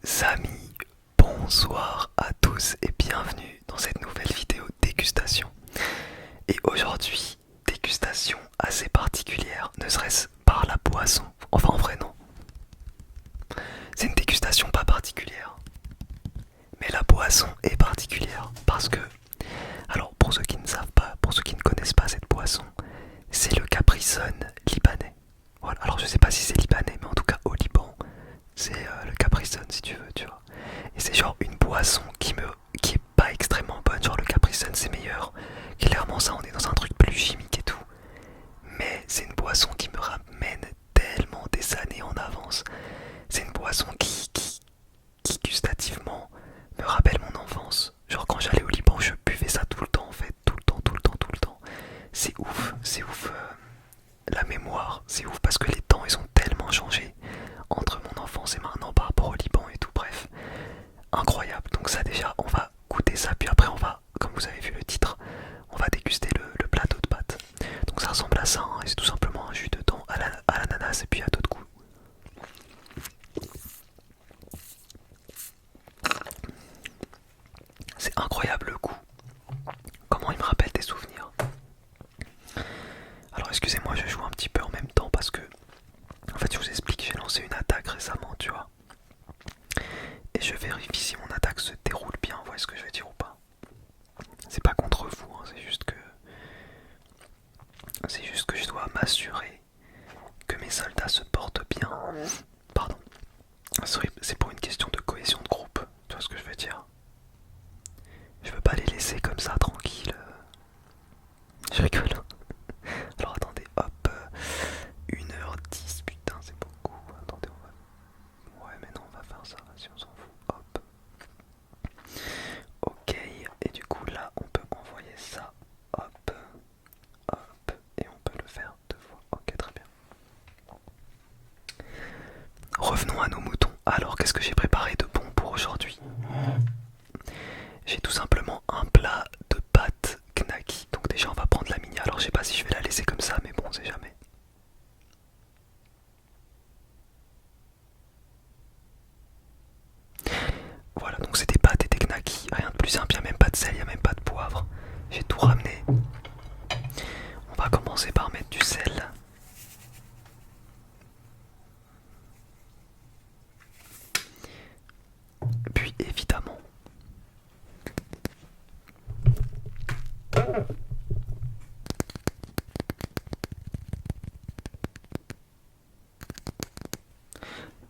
Les amis, bonsoir à tous et bienvenue dans cette nouvelle vidéo dégustation. Et aujourd'hui, dégustation assez particulière, ne serait-ce par la boisson. Enfin en vrai non, c'est une dégustation pas particulière. Mais la boisson est particulière parce que, alors pour ceux qui ne savent pas, pour ceux qui ne connaissent pas cette boisson, c'est le Capri Sun libanais. Voilà, alors je sais pas si c'est libanais, mais en tout cas au Liban, c'est le Capri Sun si tu veux, tu vois. Et c'est genre une boisson qui est pas extrêmement bonne, genre le Capri Sun c'est meilleur. Clairement ça on est dans un truc plus chimique et tout. Mais c'est une boisson qui me ramène tellement des années en avance. C'est une boisson qui gustativement me rappelle mon enfance. Genre quand j'allais au Liban je buvais ça tout le temps en fait, tout le temps, tout le temps, tout le temps. C'est ouf. La mémoire, c'est ouf parce que les temps ils ont tellement changé entre mon enfance et maintenant par rapport au Liban et tout, bref, incroyable. Donc ça déjà, on va goûter ça, puis après on va, comme vous avez vu le titre, on va déguster le plateau de pâtes. Donc ça ressemble à ça, hein, et c'est tout simplement un jus de thon à l'ananas et puis à d'autres goûts. C'est incroyable le goût, comment il me rappelle des souvenirs. Alors excusez-moi, je joue un petit peu en même temps parce que, en fait je vous explique, j'ai lancé une attaque récemment, tu vois. Et je vérifie si mon attaque se déroule bien, vous voyez ce que je veux dire ou pas. C'est pas contre vous, hein, c'est juste que je dois m'assurer que mes soldats se portent bien. Pardon. C'est pour une question de cohésion de groupe, tu vois ce que je veux dire. Je veux pas les laisser comme ça tranquilles. Je rigole. Alors attendez, hop. 1h10, putain c'est beaucoup. Attendez, on va... Ouais mais non, on va faire ça, si on s'en fout. Hop. Ok, et du coup là on peut envoyer ça. Hop. Hop. Et on peut le faire 2 fois. Ok, très bien. Revenons à nos moutons. Alors qu'est-ce que j'ai préparé de bon pour aujourd'hui? J'ai tout simplement un plat de pâtes knacky. Donc déjà on va prendre la mini. Alors je sais pas si je vais la laisser comme ça, mais bon, on sait jamais. Voilà, donc c'est des pâtes et des knacky. Rien de plus simple, il n'y a même pas de sel, il n'y a même pas de poivre. J'ai tout ramené. On va commencer par mettre du sel. Puis évidemment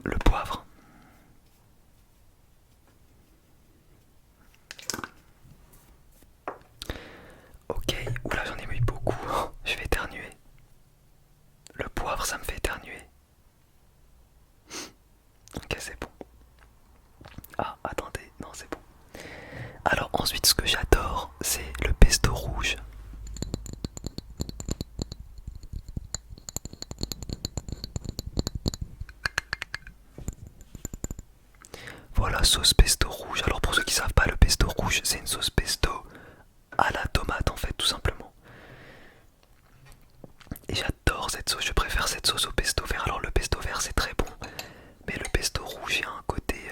le poivre. Ok, oula j'en ai mis beaucoup. Je vais éternuer. Le poivre ça me fait éternuer. Ok, c'est bon. Ah, attendez, non, c'est bon. Alors ensuite, ce que j'adore, c'est le pesto rouge. Voilà, sauce pesto rouge. Alors pour ceux qui savent pas, le pesto rouge, c'est une sauce pesto à la tomate en fait, tout simplement. Et j'adore cette sauce, je préfère cette sauce au pesto vert. Alors le pesto vert c'est très bon, mais le pesto rouge il y a un côté...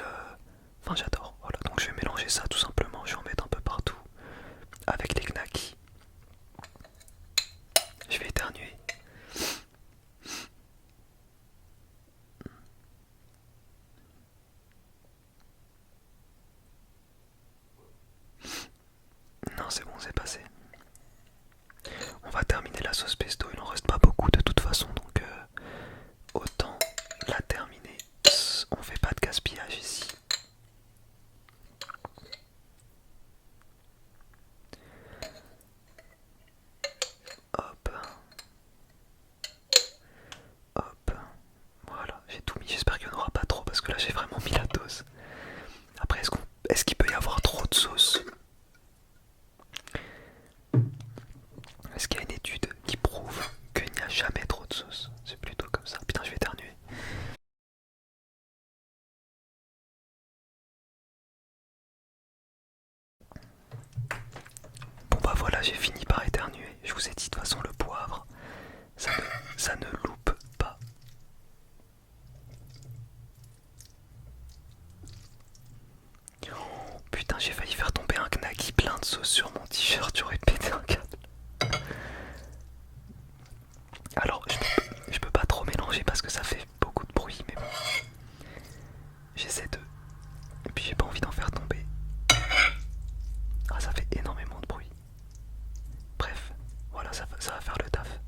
Enfin j'adore, voilà, donc je vais mélanger ça tout simplement, je vais en mettre un peu partout. Avec les knackis. Je vais éternuer. Non c'est bon, c'est passé. On va terminer la sauce pesto, il en reste pas beaucoup de toute façon, donc autant la terminer. On fait pas de gaspillage ici. Hop, hop, voilà, j'ai tout mis. J'espère qu'il n'y en aura pas trop parce que là j'ai vraiment mis la dose. Après, est-ce qu'il peut y avoir trop de sauce? Est-ce qu'il y a une étude qui prouve qu'il n'y a jamais trop de sauce? C'est plutôt comme ça. Putain, je vais éternuer. Bon bah voilà, j'ai fini par éternuer. Je vous ai dit de toute façon le poivre, ça ne loupe pas. j'essaie de... Et puis j'ai pas envie d'en faire tomber. Ah, ça fait énormément de bruit. Bref, voilà, ça va faire le taf.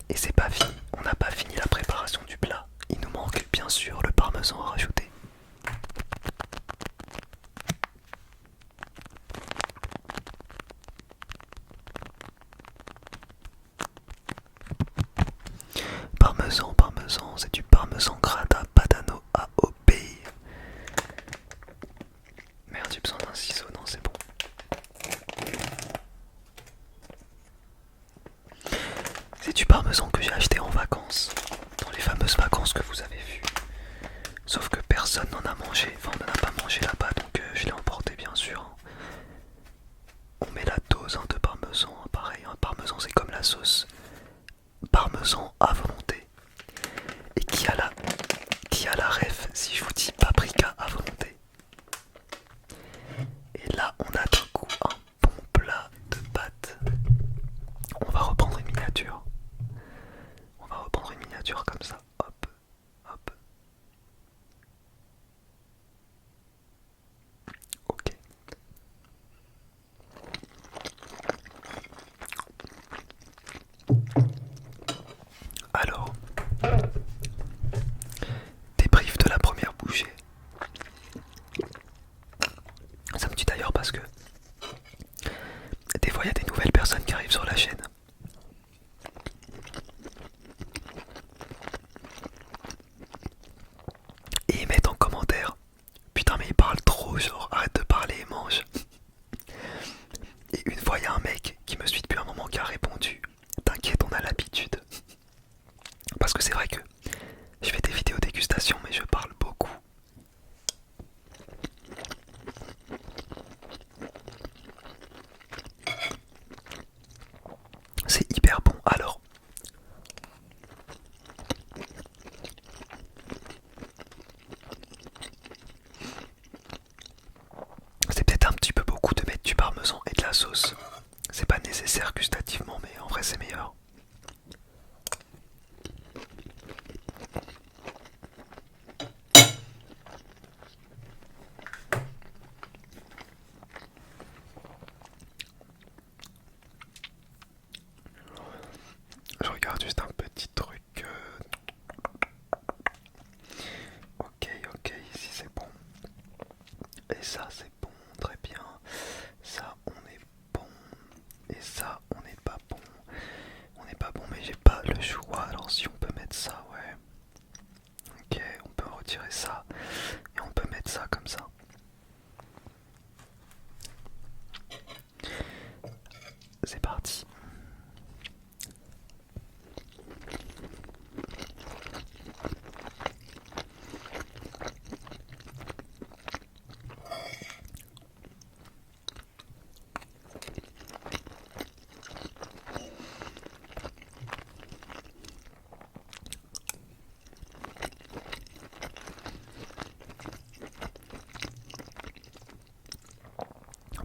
Et c'est pas fini, on n'a pas fini la préparation du plat. Il nous manque bien sûr le parmesan à rajouter. Parmesan, parmesan, c'est du parmesan grana padano AOP. Merde, j'ai besoin d'un ciseau, non c'est bon. C'est du parmesan que j'ai acheté en vacances, dans les fameuses vacances que vous avez vues. Sauf que personne n'en a mangé, enfin on n'en a pas mangé là-bas, donc je l'ai emporté bien sûr. On met la dose de parmesan, pareil, un parmesan c'est comme la sauce. Parmesan à volonté. Et qui a la ref si je vous dis paprika à volonté. Et là on a d'un coup un bon plat de pâtes. On va reprendre une miniature. On va reprendre une miniature comme ça. Hop, hop. Ok. Alors, débrief de la première bouchée. Ça me tue d'ailleurs parce que des fois il y a des nouvelles personnes qui arrivent sur la chaîne. Et ils mettent en commentaire: putain mais il parle trop, genre arrête de parler et mange. Et une fois il y a un mec qui me suit depuis un moment qui a répondu: t'inquiète, on a l'habitude. Parce que c'est vrai que je fais des vidéos dégustation mais je parle beaucoup. C'est hyper bon. Alors, c'est peut-être un petit peu beaucoup de mettre du parmesan et de la sauce. C'est pas nécessaire gustativement, mais en vrai c'est meilleur. Je regarde juste un petit truc. Ok, ok, ici c'est bon. Et ça c'est bon, très bien. Ça on est bon. Et ça on n'est pas bon. On n'est pas bon mais j'ai pas le choix. Alors si on peut mettre ça, ouais. Ok, on peut retirer ça. Et on peut mettre ça comme ça. C'est parti.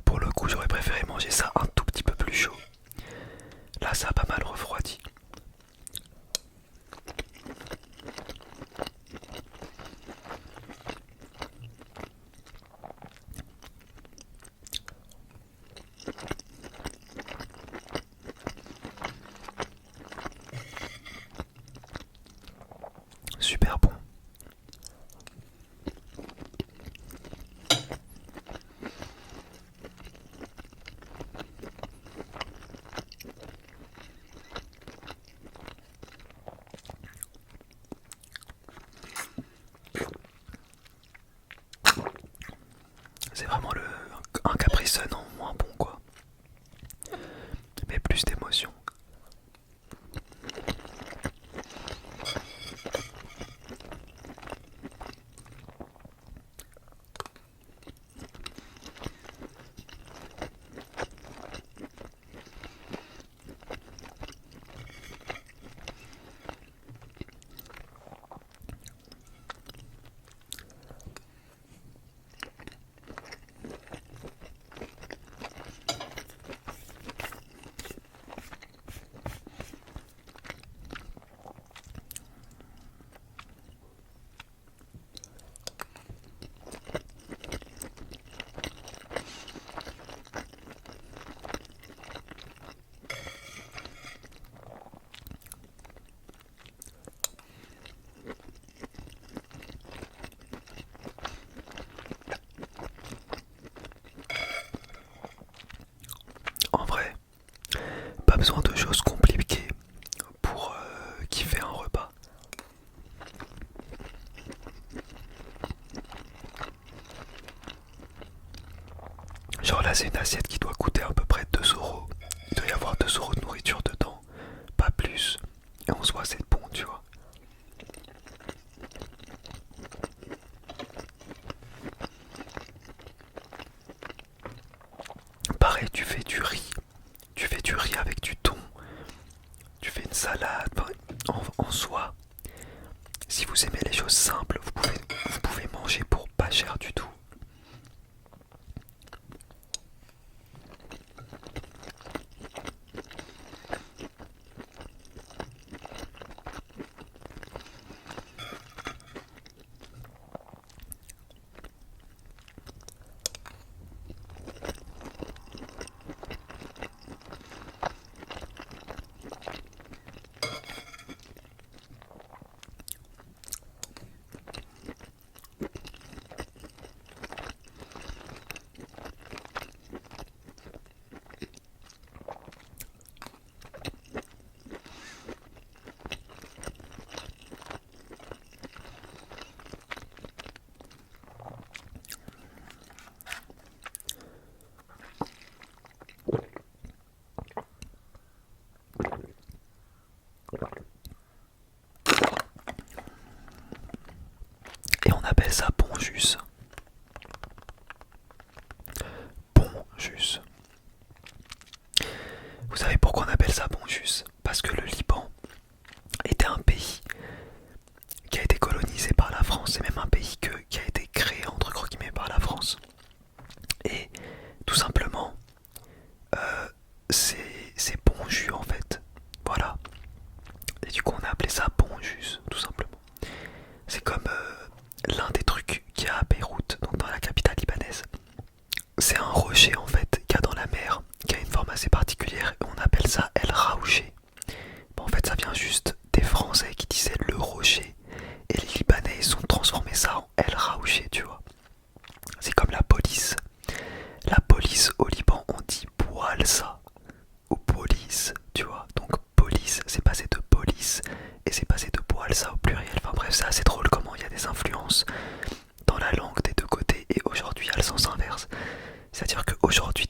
Pour le coup, j'aurais préféré manger ça un tout petit peu plus chaud. Là, ça a pas mal refroidi. Super bon. C'est vraiment un Capri Sun en moins bon quoi. Mais plus d'émotion. Là, c'est une assiette qui doit coûter à peu près 2 euros. Il doit y avoir 2 euros de nourriture dedans, pas plus. Et on se voit, c'est bon, tu vois. Pareil, tu fais du riz avec du thon, tu fais une salade, en soi. Si vous aimez les choses simples, vous pouvez manger pour pas cher du tout. Et on appelle ça bon jus. Bon jus. Vous savez pourquoi on appelle ça bon jus? Parce que le Liban était un pays qui a été colonisé par la France. C'est même un pays qui a été créé entre gros guillemets par la France. Et tout simplement, c'est bon jus en fait. Voilà. Et du coup on a appelé ça bon jus, tout simplement. C'est comme l'un des trucs qu'il y a à Beyrouth, donc dans la capitale libanaise. C'est un rocher en fait qu'il y a dans la mer, qui a une forme assez particulière et on appelle ça El Raouché. Bon, en fait ça vient juste des Français qui disaient le rocher et les Libanais ils ont transformé ça en El Raouché, tu vois. C'est comme la police. La police au Liban on dit Boualsa ou police, tu vois. Donc police c'est passé de police et c'est passé de Boualsa au pluriel. Enfin bref, c'est assez drôle comment il y a des influences dans la langue des deux côtés et aujourd'hui il y a le sens inverse. C'est-à-dire qu'aujourd'hui